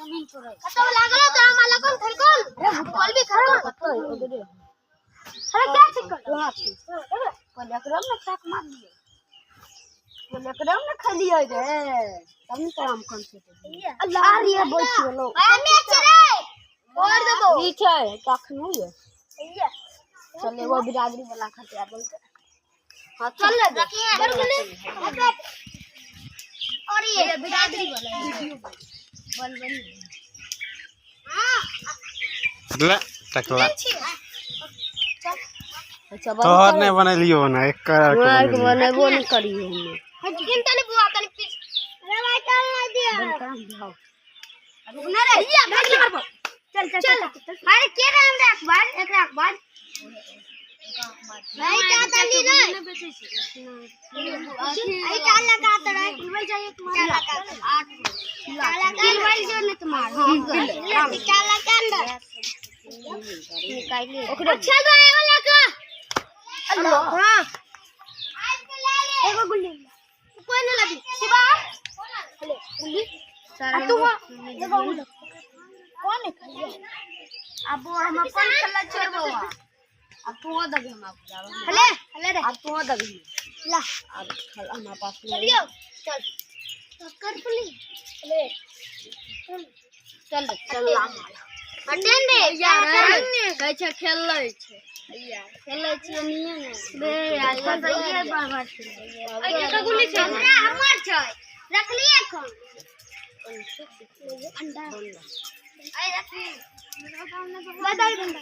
नहीं छोड़े तो लागलो तो हमारा कौन थल कौन बोल भी खरो अरे क्या ठीक कर पहले करम ना चाक मार दिए पहले करम ना खा लिया रे तब नहीं काम कौन से अल्लाह ये बोल चलो मैं चले और देबो ठीक है काख नहीं है चले वो बिरादरी वाला खटिया बोलते हां चल ले और ये बिरादरी वाला वीडियो बन हां ले टकला अच्छा तो ने बनलियो ना एक कर बनेबो नहीं करियो हम किन तने बुआ तने पीस अरे भाई चल ना दिया ना रे ये भाग मारबो चल अरे के नाम रे अखबार एक अखबार भाई का तनी रे आई काल लगा तो रे किवल जाए तुम्हारा काला किवल जो ने तुम्हारा हां काला कांदा निकाल ले ओकरे चल रहा है वाला का अल्लाह हां एगो गुल्ली कोई न लगी शिवा ले गुल्ली सारा तू एगो कौन है अब हम अपन चला चढ़बवा अब तू दबे हम आपको जावा हले हले रे अब तू दबे ला अब खल हमारे पास चलियो चल कर पुली ले चल चल ला हटेन रे यार कहै छै खेलै छै यार खेलै छियै निये ने बे यार ये बार-बार ए का गुल्ली छै हमरा हमर छै रखली एखन अंडा आई रखली बदाई बंदा